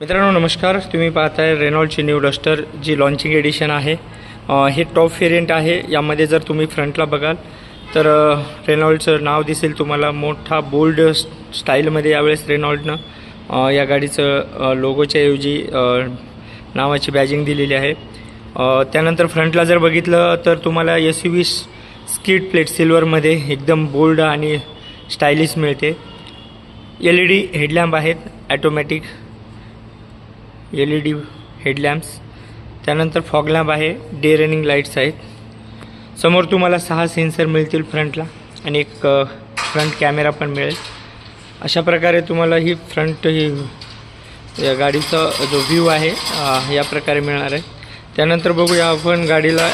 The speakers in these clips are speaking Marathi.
मित्रांनो नमस्कार, तुम्ही पाहताय रेनॉल्डची न्यू डस्टर जी लॉन्चिंग एडिशन आहे। हे टॉप व्हेरियंट आहे। यामध्ये जर तुम्ही फ्रंटला बघाल तर रेनॉल्डचं नाव दिसेल तुम्हाला, मोठा बोल्ड स्टाईलमध्ये यावेळेस रेनॉल्डनं या गाडीचं लोगोच्या ऐवजी नावाची बॅजिंग दिलेली आहे। त्यानंतर फ्रंटला जर बघितलं तर तुम्हाला SUV स्किड प्लेट सिल्वरमध्ये एकदम बोल्ड आणि स्टायलिश मिळते। LED हेडलॅम्प आहेत, ॲटोमॅटिक LED हेडलॅम्प्स। त्यानंतर फॉग लॅम्प आहे, डे रनिंग लाईट्स आहेत। समोर तुम्हाला 6 सेन्सर मिळतील फ्रंटला आणि एक फ्रंट कॅमेरा पण मिळेल। अशा प्रकारे तुम्हाला ही या गाडीचा जो व्ह्यू आहे या प्रकारे मिळणार आहे। त्यानंतर बघूया आपण गाडीला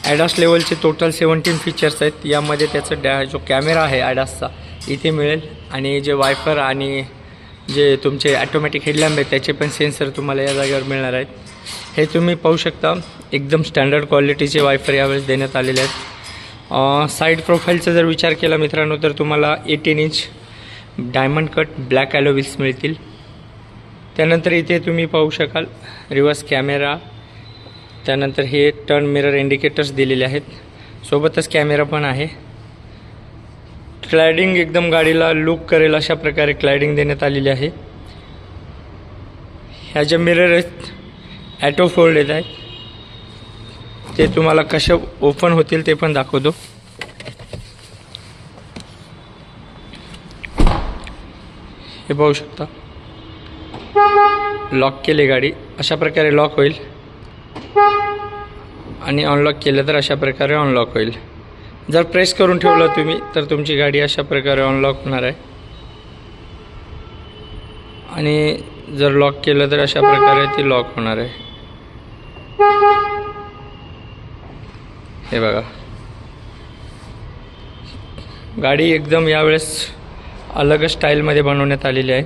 ॲडास लेवलचे टोटल 17 फीचर्स आहेत। यामध्ये त्याचा जो कॅमेरा आहे ॲडासचा इथे मिळेल आणि जे वायपर आणि जे तुमचे ॲटोमॅटिक हेडलॅम्प आहेत त्याचे पण सेन्सर तुम्हाला या जागेवर मिळणार आहेत। हे तुम्ही पाहू शकता, एकदम स्टँडर्ड क्वालिटीचे वायपर यावेळेस देण्यात आलेले आहेत। साईड प्रोफाईलचा जर विचार केला मित्रांनो तर तुम्हाला 18 inch diamond cut black alloy wheels मिळतील। त्यानंतर इथे तुम्ही पाहू शकाल रिव्हर्स कॅमेरा, त्यानंतर हे टर्न मिरर इंडिकेटर्स दिलेले आहेत, सोबतच कॅमेरा पण आहे। क्लॅडिंग एकदम गाडीला लुक करेल अशा प्रकारे क्लॅडिंग देण्यात आलेली आहे। ह्या ज्या मिरर आहेत ॲटो फोल्ड येत आहेत, ते तुम्हाला कसे ओपन होतील ते पण दाखवतो। हे पाहू शकता, लॉक केले गाडी अशा प्रकारे लॉक होईल आणि अनलॉक केलं तर अशा प्रकारे अनलॉक होईल। जर प्रेस करून ठेवलं तुम्ही तर तुमची गाडी अशा प्रकारे अनलॉक होणार आहे आणि जर लॉक केलं तर अशा प्रकारे ती लॉक होणार आहे। हे बघा, गाडी एकदम यावेळेस अलग स्टाईलमध्ये बनवण्यात आलेली आहे।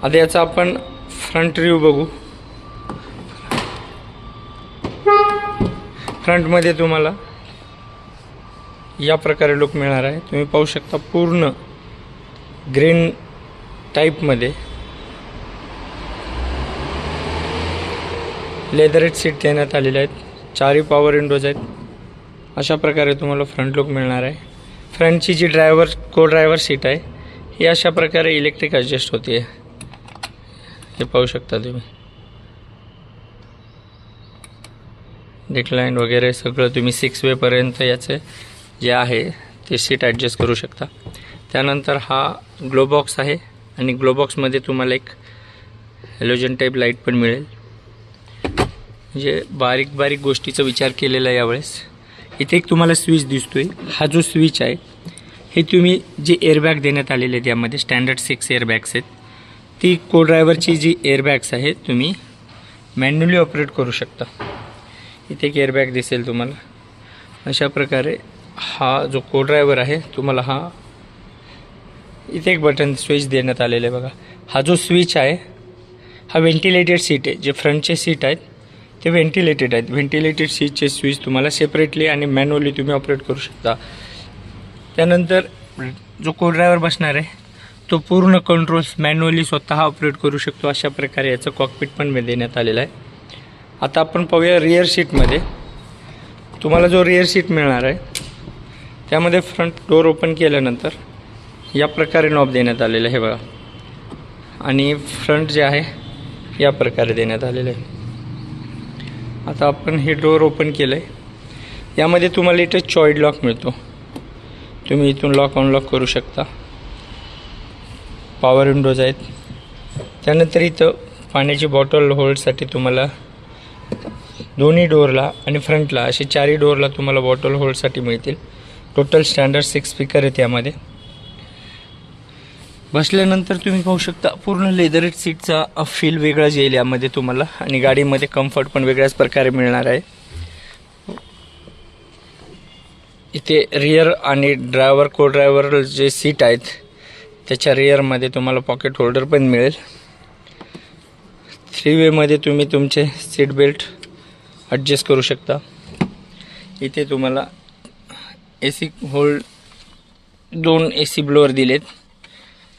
आता याचा आपण फ्रंट व्ह्यू बघू। फ्रंटमध्ये तुम्हाला या प्रकारे लुक मिळणार आहे। तुम्ही पाहू शकता पूर्ण ग्रीन टाईपमध्ये लेदरेट सीट देण्यात आलेले आहेत, 4 पॉवर विंडोज आहेत। अशा प्रकारे तुम्हाला फ्रंट लुक मिळणार आहे। फ्रंटची जी को ड्रायव्हर सीट आहे ही अशा प्रकारे इलेक्ट्रिक ॲडजस्ट होते, हे पाहू शकता तुम्ही। डिक्लाइन वगैरे सगळं तुम्ही 6 वेपर्यंत याचे जे आहे ते सीट ॲडजस्ट करू शकता। त्यानंतर हा ग्लो बॉक्स आहे आणि ग्लो बॉक्समध्ये तुम्हाला एक हॅलोजन टाईप लाईट पण मिळेल। म्हणजे बारीक बारीक गोष्टीचा विचार केलेला आहे यावेळेस। इथे एक तुम्हाला स्विच दिसतोय, हा जो स्विच आहे हे तुम्ही जे एअरबॅग देण्यात आलेले आहेत यामध्ये स्टँडर्ड 6 एअरबॅग्स आहेत, ती को ड्रायव्हरची जी एअरबॅग्स आहेत तुम्ही मॅन्युअली ऑपरेट करू शकता। इथे एक एअरबॅग दिसेल तुम्हाला। अशा प्रकारे हा जो को ड्रायव्हर आहे तुम्हाला हा इथे एक बटन स्विच देण्यात आलेलं आहे बघा। हा जो स्विच आहे हा व्हेंटिलेटेड सीट आहे, जे फ्रंटचे सीट आहेत ते व्हेंटिलेटेड आहेत। व्हेंटिलेटेड सीटचे स्विच तुम्हाला सेपरेटली आणि मॅन्युअली तुम्ही ऑपरेट करू शकता। त्यानंतर जो को ड्रायव्हर बसणार आहे तो पूर्ण कंट्रोल्स मॅन्युअली स्वतः ऑपरेट करू शकतो। अशा प्रकारे याचं कॉकपिट पण देण्यात आलेलं आहे। आता आपण पाहूया रिअर सीटमध्ये तुम्हाला जो रिअर सीट मिळणार आहे त्यामध्ये फ्रंट डोर ओपन केल्यानंतर या प्रकारे नॉब देण्यात आलेलं आहे बघा, आणि फ्रंट जे आहे या प्रकारे देण्यात आलेलं आहे। आता आपण हे डोर ओपन केलं आहे, यामध्ये तुम्हाला इथे चॉईड लॉक मिळतो, तुम्ही इथून लॉक अनलॉक करू शकता। पॉवर विंडोज आहेत। त्यानंतर इथं पाण्याची बॉटल होल्डसाठी तुम्हाला दोन्ही डोरला आणि फ्रंटला असे 4 डोरला तुम्हाला बॉटल होल्डसाठी मिळतील। टोटल स्टँडर्ड 6 स्पीकर आहेत यामध्ये। बसल्यानंतर तुम्ही पाहू शकता पूर्ण लेदरेट सीटचा फील वेगळाच येईल यामध्ये तुम्हाला, आणि गाडीमध्ये कम्फर्ट पण वेगळ्याच प्रकारे मिळणार आहे। इथे रिअर आणि ड्रायव्हर को ड्रायव्हर जे सीट आहेत त्याच्या रिअरमध्ये तुम्हाला पॉकेट होल्डर पण मिळेल। 3 वेमध्ये तुम्ही तुमचे सीट बेल्ट ॲडजस्ट करू शकता। इथे तुम्हाला AC होल्ड 2 AC ब्लोअर दिलेत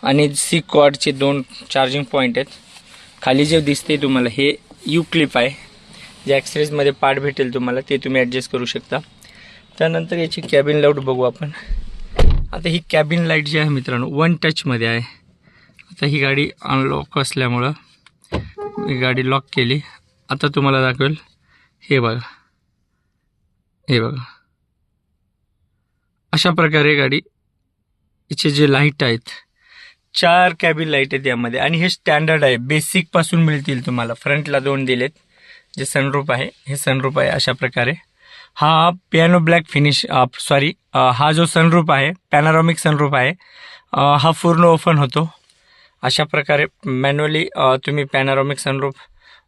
आणि सी कॉर्डचे 2 चार्जिंग पॉईंट आहेत। खाली जे दिसते तुम्हाला हे यू क्लिप आहे, जे ॲक्सेसरीजमध्ये पार्ट भेटेल तुम्हाला ते तुम्ही ॲडजस्ट करू शकता. त्यानंतर याची कॅबिन लाईट बघू आपण. आता ही कॅबिन लाईट जी आहे मित्रांनो 1 टचमध्ये आहे. आता ही गाडी अनलॉक असल्यामुळं मी गाडी लॉक केली. आता तुम्हाला दाखवेल. हे बघा, हे बघा, अशा प्रकारे गाडी याचे जे लाईट आहेत 4 कॅबिन लाईट आहेत यामध्ये. आणि हे स्टँडर्ड आहे, बेसिकपासून मिळतील तुम्हाला. फ्रंटला 2 दिलेत. जे सनरूफ आहे हे सनरूफ आहे अशा प्रकारे. हा पियानो ब्लॅक फिनिश हा जो सनरूफ आहे पॅनारॉमिक सनरूफ आहे. हा पूर्ण ओपन होतो अशा प्रकारे. मॅन्युअली तुम्ही पॅनारॉमिक सनरूफ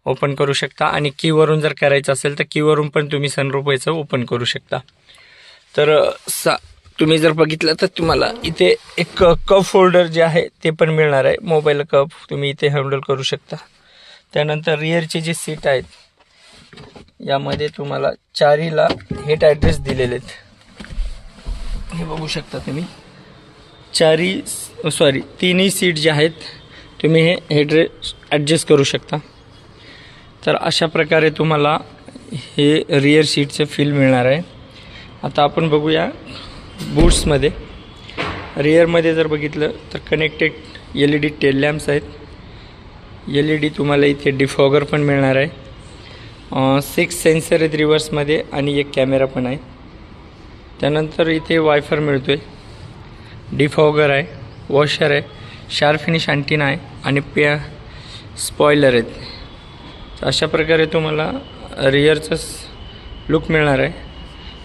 ओपन करू शकता. आणि कीवरून जर करायचं असेल तर कीवरून पण तुम्ही सनरूफ याचं ओपन करू शकता. तर तुम्ही जर बघितलं तर तुम्हाला इथे एक कप होल्डर जे आहे ते पण मिळणार आहे. मोबाईल कप तुम्ही इथे हँडल करू शकता. त्यानंतर रिअरचे जे सीट आहेत यामध्ये तुम्हाला 4ला हेड ॲड्रेस दिलेले आहेत. हे बघू शकता तुम्ही. 3ही सीट जे आहेत तुम्ही हे हेडरेस्ट ॲडजस्ट करू शकता. तर अशा प्रकारे तुम्हाला हे रिअर सीटचं फील मिळणार आहे. आता आपण बघूया बूट्समध्ये. रिअरमध्ये जर बघितलं तर कनेक्टेड LED टेल लॅम्प्स आहेत. LED तुम्हाला इथे डिफॉगर पण मिळणार आहे. 6 सेन्सर आहेत रिव्हर्समध्ये आणि एक कॅमेरा पण आहे. त्यानंतर इथे वायफर मिळतो आहे, डिफॉगर आहे, वॉशर आहे, शार्प फिनिश अँटिना आहे आणि स्पॉयलर आहेत. अशा प्रकारे तुम्हाला रिअरचं लुक मिळणार आहे.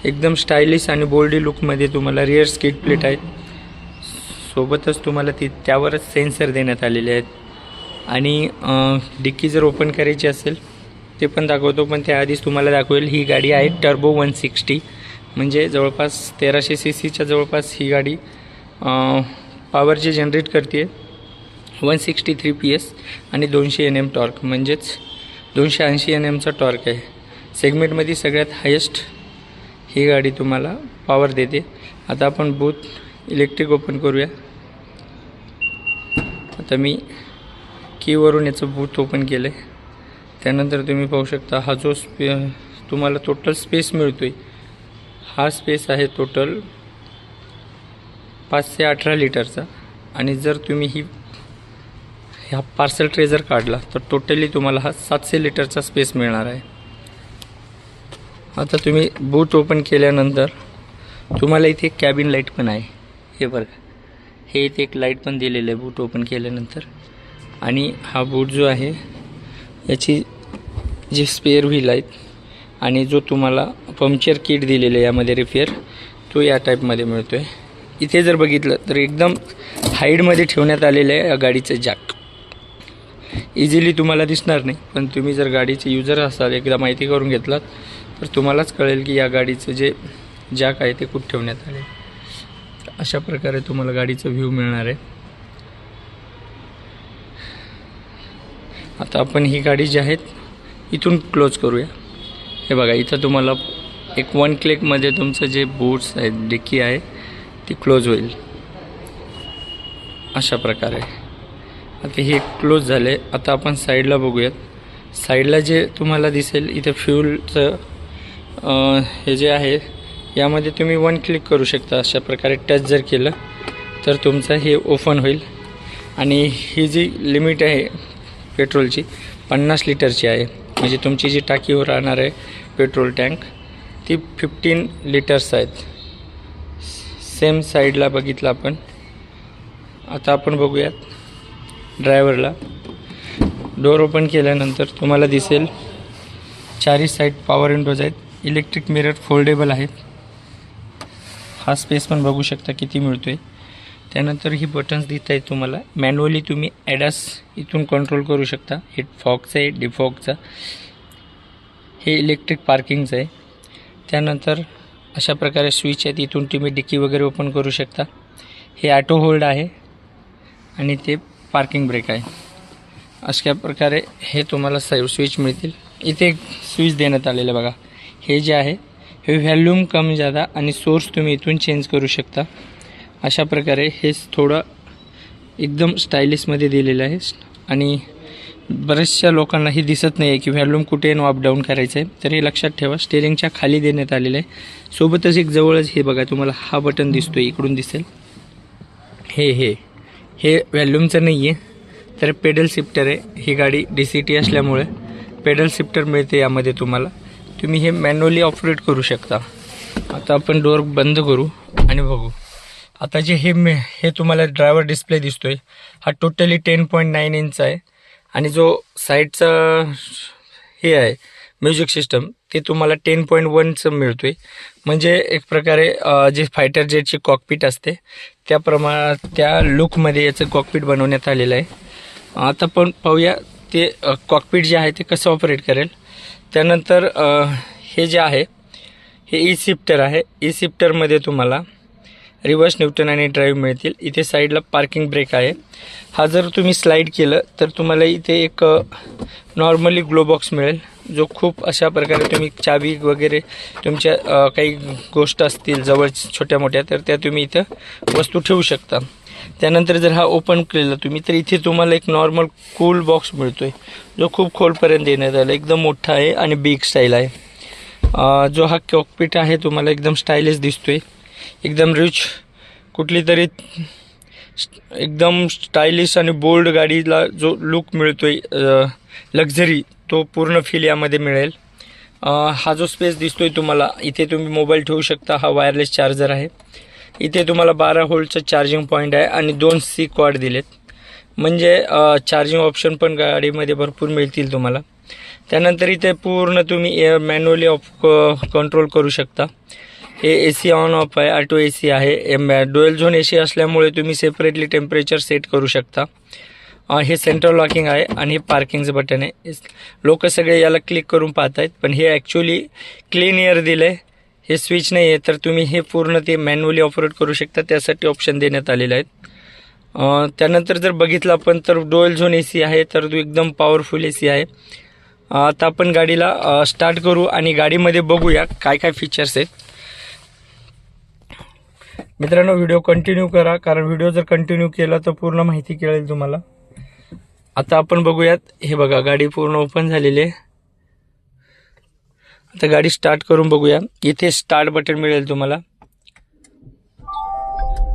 एकदम स्टायलिश आणि बोल्डी लुकमध्ये तुम्हाला रिअर स्किड प्लेट आहेत. सोबतच तुम्हाला त्यावरच सेन्सर देण्यात आलेले आहेत. आणि डिक्की जर ओपन करायची असेल ते पण दाखवतो, पण त्याआधीच तुम्हाला दाखवेल. ही गाडी आहे टर्बो 160, म्हणजे जवळपास 1300 cc जवळपास ही गाडी पॉवर जे जनरेट करते. 163 PS आणि 200 Nm टॉर्क, म्हणजेच 280 Nmचा टॉर्क आहे. सेगमेंटमध्ये सगळ्यात हायेस्ट ही गाडी तुम्हाला पॉवर देते. आता आपण बूथ इलेक्ट्रिक ओपन करूया. आता मी कीवरून याचं बूथ ओपन केलं आहे. त्यानंतर तुम्ही पाहू शकता हा जो तुम्हाला टोटल स्पेस मिळतो आहे, हा स्पेस आहे टोटल 5 ते 18 लिटरचा. आणि जर तुम्ही ह्या पार्सल ट्रे जर काढला तर टोटली तुम्हाला हा 700 लिटरचा स्पेस मिळणार आहे. आता तुम्ही बूट ओपन केल्यानंतर तुम्हाला इथे कॅबिन लाईट पण आहे. हे बघा, हे इथे एक लाईट पण दिलेलं आहे बूट ओपन केल्यानंतर. आणि हा बूट जो आहे याची जे स्पेअर व्हील आहेत आणि जो तुम्हाला पंक्चर किट दिलेलं आहे यामध्ये रिपेअर, तो या टाईपमध्ये मिळतो आहे. इथे जर बघितलं तर एकदम हाईडमध्ये ठेवण्यात आलेलं आहे या गाडीचं जॅक. इझिली तुम्हाला दिसणार नाही, पण तुम्ही जर गाडीचे युजर असाल, एकदा माहिती करून घेतलात तर तुम्हालाच कळेल की या गाडीचं जे जॅक आहे ते कुठे ठेवण्यात आले. अशा प्रकारे तुम्हाला गाडीचं व्ह्यू मिळणार आहे. आता आपण ही गाडी जी आहेत इथून क्लोज करूया. हे बघा, इथं तुम्हाला एक 1 क्लिकमध्ये तुमचं जे बूट्स आहेत, डिक्की आहे ती क्लोज होईल अशा प्रकारे. आता हे क्लोज झाले. आता आपण साईडला बघूयात. साईडला जे तुम्हाला दिसेल इथे फ्यूलचं हे जे आहे यामध्ये तुम्ही 1 क्लिक करू शकता. अशा प्रकारे टच जर केलं तर तुमचं हे ओपन होईल. आणि ही जी लिमिट आहे पेट्रोलची 50 लिटरची आहे, म्हणजे तुमची जी टाकीवर राहणार आहे पेट्रोल टँक ती 15 लिटर्स आहेत. सेम साईडला बघितलं आपण. आता आपण बघूयात ड्रायव्हरला. डोअर ओपन केल्यानंतर तुम्हाला दिसेल 4ही साईड पॉवर विंडोज आहेत. इलेक्ट्रिक मिरर फोल्डेबल आहेत. हा स्पेस पण बघू शकता किती मिळतो आहे. त्यानंतर ही बटन्स दिसत आहेत तुम्हाला. मॅन्युअली तुम्ही ॲडास इथून कंट्रोल करू शकता. हे फॉगचं आहे, डिफॉगचं. हे इलेक्ट्रिक पार्किंगचं आहे. त्यानंतर अशा प्रकारे स्विच आहेत, इथून तुम्ही डिक्की वगैरे ओपन करू शकता. हे ॲटो होल्ड आहे आणि ते पार्किंग ब्रेक आहे. अशा प्रकारे हे तुम्हाला स्विच मिळतील. इथे एक स्विच देण्यात आलेलं बघा. हे जे आहे हे व्हॅल्यूम कम जादा आणि सोर्स तुम्ही इथून चेंज करू शकता. अशा प्रकारे हे थोडं एकदम स्टायलिशमध्ये दिलेलं आहे. आणि बऱ्याचशा लोकांना हे दिसत नाही आहे की व्हॉल्यूम कुठे आणि अप डाऊन करायचं आहे, तर हे लक्षात ठेवा. स्टेअरिंगच्या खाली देण्यात आलेलं आहे. सोबतच एक जवळच हे बघा तुम्हाला हा बटन दिसतो आहे, इकडून दिसेल. हे व्हॉल्यूमचं नाही आहे, तर पेडल शिफ्टर आहे. ही गाडी DCT असल्यामुळे पेडल शिफ्टर मिळते यामध्ये तुम्हाला. तुम्ही हे मॅन्युअली ऑपरेट करू शकता. आता आपण डोअर बंद करू आणि बघू. आता जे हे तुम्हाला ड्रायव्हर डिस्प्ले दिसतोय हा टोटली 10.9 इंच आहे. आणि जो साईडचा हे आहे म्युझिक सिस्टम ते तुम्हाला 10.1चं मिळतोय. म्हणजे एक प्रकारे जे फायटर जेटची कॉकपीट असते त्या लुकमध्ये याचं कॉकपीट बनवण्यात आलेलं आहे. आता पण पाहूया ते कॉकपीट जे आहे ते कसं ऑपरेट करेल. त्यानंतर हे जे आहे हे ई-शिफ्टर आहे. ई-शिफ्टरमध्ये तुम्हाला रिव्हर्स, न्यूट्रल आणि ड्राईव्ह मिळतील. इथे साईडला पार्किंग ब्रेक आहे. हा जर तुम्ही स्लाईड केलं तर तुम्हाला इथे एक नॉर्मली ग्लो बॉक्स मिळेल, जो खूप अशा प्रकारे तुम्ही चावी वगैरे तुमच्या काही गोष्ट असतील जवळ छोट्या मोठ्या, तर त्या तुम्ही इथं वस्तू ठेवू शकता. त्यानंतर जर हा ओपन केला तुम्ही तर इथे तुम्हाला एक नॉर्मल कूल बॉक्स मिळतोय, जो खूप खोलपर्यंत देण्यात आला. एकदम मोठा आहे आणि बिग स्टाईल आहे. जो हा कॉकपीट आहे तुम्हाला एकदम स्टायलिश दिसतोय. एकदम रिच, कुठली तरी एकदम स्टायलिश आणि बोल्ड गाडीला जो लुक मिळतोय लक्झरी, तो पूर्ण फील यामध्ये मिळेल. हा जो स्पेस दिसतोय तुम्हाला, इथे तुम्ही मोबाईल ठेवू शकता. हा वायरलेस चार्जर आहे. इथे तुम्हाला 12 व्होल्टचं चार्जिंग पॉईंट आहे आणि 2 C कॉर्ड दिलेत. म्हणजे चार्जिंग ऑप्शन पण गाडीमध्ये भरपूर मिळतील तुम्हाला. त्यानंतर इथे पूर्ण तुम्ही मॅन्युअली कंट्रोल करू शकता. हे AC ऑन ऑफ आहे, ऑटो AC आहे. डुएल झोन AC असल्यामुळे तुम्ही सेपरेटली टेम्परेचर सेट करू शकता. हे सेंट्रल लॉकिंग आहे आणि हे पार्किंगचं बटन आहे. लोक सगळे याला क्लिक करून पाहत आहेत, पण हे ॲक्च्युली क्लीन एअर दिलं आहे. हे स्विच नाही आहे, तर तुम्ही हे पूर्ण ते मॅन्युअली ऑपरेट करू शकता. त्यासाठी ऑप्शन देण्यात आलेले आहेत. त्यानंतर जर बघितलं आपण तर डुएल झोन AC आहे, तर तो एकदम पॉवरफुल AC आहे. आता आपण गाडीला स्टार्ट करू आणि गाडीमध्ये बघूया काय काय फीचर्स आहेत. मित्रांनो, व्हिडिओ कंटिन्यू करा, कारण व्हिडिओ जर कंटिन्यू केला तर पूर्ण माहिती कळेल तुम्हाला. आता आपण बघूयात. हे बघा, गाडी पूर्ण ओपन झालेली आहे. आता गाडी स्टार्ट करून बघूया. इथे स्टार्ट बटन मिळेल तुम्हाला.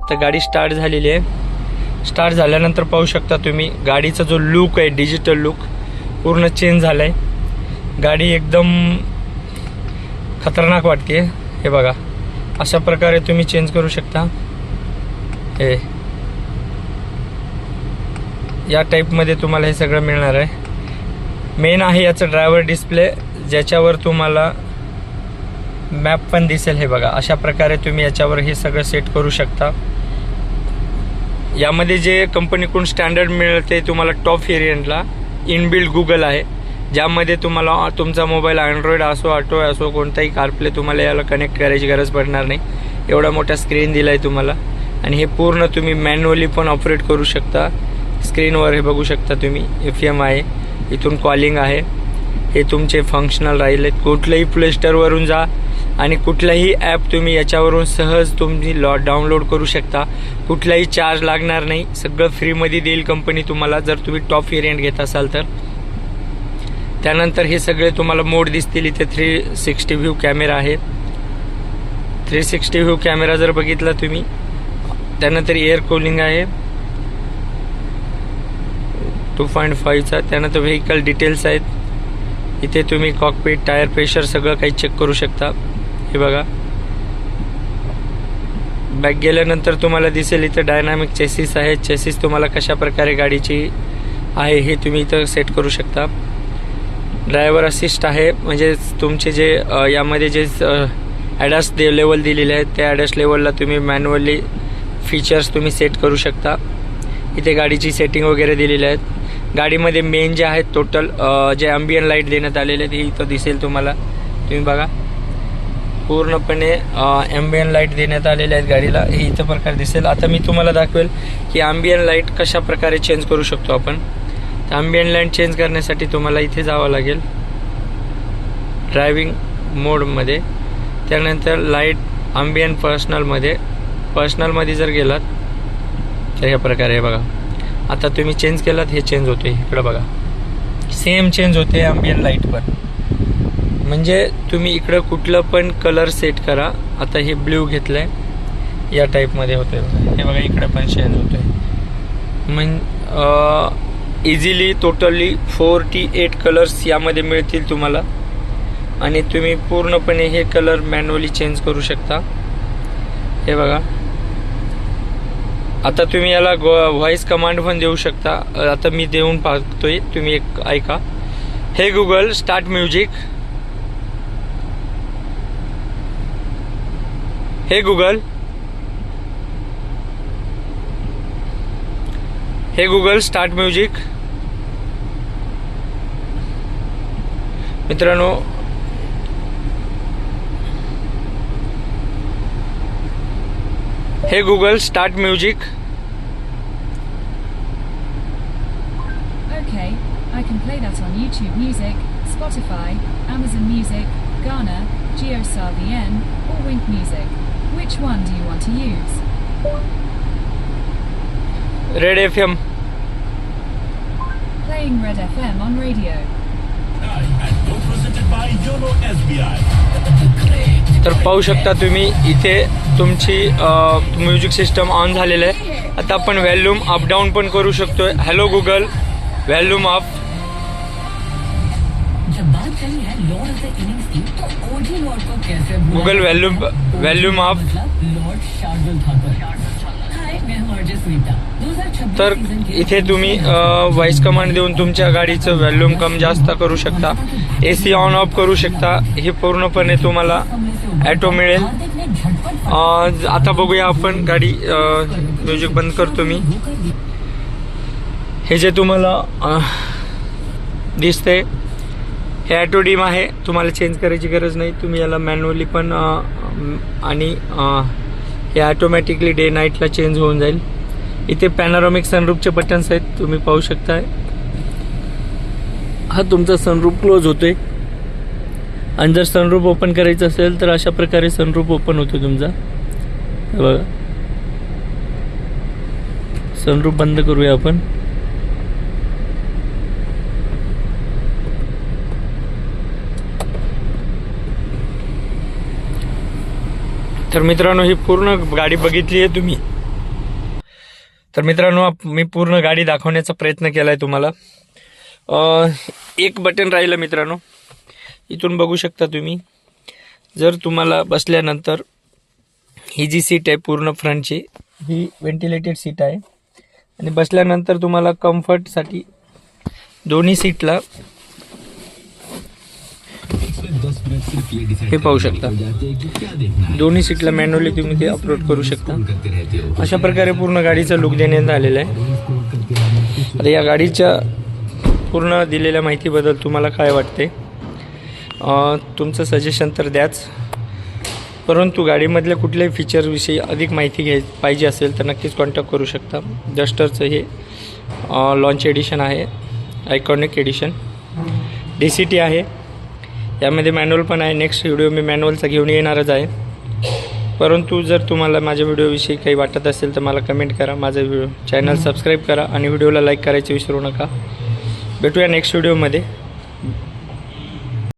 आता गाडी स्टार्ट झालेली आहे. स्टार्ट झाल्यानंतर पाहू शकता तुम्ही गाडीचा जो लुक आहे, डिजिटल लुक पूर्ण चेंज झाला आहे. गाडी एकदम खतरनाक वाटते. हे बघा, अशा प्रकारे तुम्ही चेंज करू शकता. हे या टाईपमध्ये तुम्हाला हे सगळं मिळणार आहे. मेन आहे याचं ड्रायव्हर डिस्प्ले, ज्याच्यावर तुम्हाला मॅप पण दिसेल. हे बघा, अशा प्रकारे तुम्ही याच्यावर हे सगळं सेट करू शकता. यामध्ये जे कंपनीकडून स्टँडर्ड मिळते तुम्हाला टॉप व्हेरियंटला इनबिल्ट गुगल आहे, ज्यामध्ये तुम्हाला तुमचा मोबाईल अँड्रॉइड असो, ऑटो असो, कोणताही कारप्ले तुम्हाला याला कनेक्ट करायची गरज पडणार नाही. एवढा मोठा स्क्रीन दिला आहे तुम्हाला. आणि हे पूर्ण तुम्ही मॅन्युअली पण ऑपरेट करू शकता. स्क्रीनवर हे बघू शकता तुम्ही FM आहे, इथून कॉलिंग आहे. हे तुमचे फंक्शनल राहिले. कुठल्याही प्ले स्टोअरवरून जा आणि कुठलाही ॲप तुम्ही याच्यावरून सहज तुम्ही डाउनलोड करू शकता. कुठलाही चार्ज लागणार नाही. सगळं फ्रीमध्ये देईल कंपनी तुम्हाला, जर तुम्ही टॉप व्हेरियंट घेत असाल तर. त्यानंतर हे सगळे तुम्हाला मोड दिसतील. इथे 360 व्ह्यू कॅमेरा आहे. 360 व्ह्यू कॅमेरा जर बघितला तुम्ही. त्यानंतर एअर कूलिंग आहे 2.5चा. त्यानंतर व्हेकल डिटेल्स आहेत. इथे तुम्ही कॉकपीट, टायर प्रेशर सगळं काही चेक करू शकता. हे बघा, बॅक गेल्यानंतर तुम्हाला दिसेल इथं डायनामिक चेसिस आहे. चेसिस तुम्हाला कशा प्रकारे गाडीची आहे हे तुम्ही इथं सेट करू शकता. ड्रायव्हर असिस्ट आहे, म्हणजे तुमचे जे यामध्ये जे ॲडास लेवल दिलेले आहेत त्या ॲडास लेवलला तुम्ही मॅन्युअली फीचर्स तुम्ही सेट करू शकता. इथे गाडीची सेटिंग वगैरे दिलेली आहेत. गाडीमध्ये मेन जे आहेत टोटल जे ॲम्बियन लाईट देण्यात आलेले आहेत हे इथं दिसेल तुम्हाला. तुम्ही बघा, पूर्णपणे ॲम्बियन लाईट देण्यात आलेले आहेत गाडीला. हे इथं प्रकारे दिसेल. आता मी तुम्हाला दाखवेल की ॲम्बियन लाईट कशा प्रकारे चेंज करू शकतो आपण. तर ॲम्बियन लाईट चेंज करण्यासाठी तुम्हाला इथे जावं लागेल ड्रायव्हिंग मोडमध्ये. त्यानंतर लाईट ॲम्बियन पर्सनलमध्ये जर गेलात तर ह्या प्रकारे बघा. आता तुम्ही चेंज केलात, हे चेंज होते. इकडं बघा, सेम चेंज होते ॲम्बियन लाईट पण. म्हणजे तुम्ही इकडं कुठलं पण कलर सेट करा. आता हे ब्ल्यू घेतलं आहे, या टाईपमध्ये होतं आहे. हे बघा इकडं पण चेंज होतं आहे. इझिली टोटली 48 कलर्स यामध्ये मिळतील तुम्हाला. आणि तुम्ही पूर्णपणे हे कलर मॅन्युअली चेंज करू शकता. हे बघा, आता तुम्ही याला व्हॉइस कमांड पण देऊ शकता. आता मी देऊन पाहतोय, तुम्ही एक ऐका. हे गुगल स्टार्ट म्युझिक. हे गुगल, हे गुगल स्टार्ट म्युझिक. मित्रांनो, हे Google start music. Okay, I can play that on YouTube Music, Spotify, Amazon Music, Gaana, JioSaavn, or Wink Music. Which one do you want to use? Red FM. Playing Red FM on radio. तर पाहू शकता तुम्ही इथे तुमची म्युझिक सिस्टम ऑन झालेलं आहे. आता आपण व्हॅल्यूम अप डाऊन पण करू शकतोय. Hello Google, volume up. Google volume up. तर इथे तुम्ही व्हॉइस कमांड देऊन तुमच्या गाडीचं व्हॉल्यूम कम जास्त करू शकता. AC ऑन ऑफ करू शकता. हे पूर्णपणे तुम्हाला ॲटो मिळेल. आता बघूया आपण गाडी. म्युझिक बंद करतो मी. हे जे तुम्हाला दिसतंय हे ॲटो डीम आहे. तुम्हाला चेंज करायची गरज नाही. तुम्ही याला मॅन्युअली पण आणि हे ऑटोमॅटिकली डे नाईटला चेंज होऊन जाईल. इथे पॅनोरामिक सनरूफचे बटन्स आहेत, तुम्ही पाहू शकताय. हा तुमचा सनरूफ क्लोज होतोय. आणि जर सनरूफ ओपन करायचं असेल तर अशा प्रकारे सनरूफ ओपन होतो तुमचा. बघा, सनरूफ बंद करूया आपण. तर मित्रांनो, ही पूर्ण गाडी बघितली आहे तुम्ही. तर मित्रांनो, मी पूर्ण गाडी दाखवण्याचा प्रयत्न केला आहे तुम्हाला. एक बटन राहिलं मित्रांनो. इथून बघू शकता तुम्ही. जर तुम्हाला बसल्यानंतर ही जी सीट आहे पूर्ण फ्रंटची, ही व्हेंटिलेटेड सीट आहे. आणि बसल्यानंतर तुम्हाला कम्फर्टसाठी दोन्ही सीटला हे पाहू शकता. दोन्ही सीटला मॅन्युअली तुम्ही ते अपलोड करू शकता. अशा प्रकारे पूर्ण गाडीचा लुक देण्यात आलेला आहे. आता या गाडीच्या पूर्ण दिलेल्या माहितीबद्दल तुम्हाला काय वाटते, तुमचं सजेशन तर द्याच. परंतु गाडीमधल्या कुठल्याही फीचरविषयी अधिक माहिती पाहिजे असेल तर नक्कीच कॉन्टॅक्ट करू शकता. डस्टरचं हे लॉन्च एडिशन आहे, आयकॉनिक एडिशन. DCT आहे, यामध्ये मॅन्युअल पण आहे. नेक्स्ट व्हिडिओ मी मॅन्युअलचा घेऊन येणारच आहे. परंतु जर तुम्हाला माझ्या व्हिडिओविषयी काही वाटत असेल तर मला कमेंट करा. माझं चॅनल सबस्क्राईब करा आणि व्हिडिओला लाईक करायचं विसरू नका. भेटूया नेक्स्ट व्हिडिओमध्ये.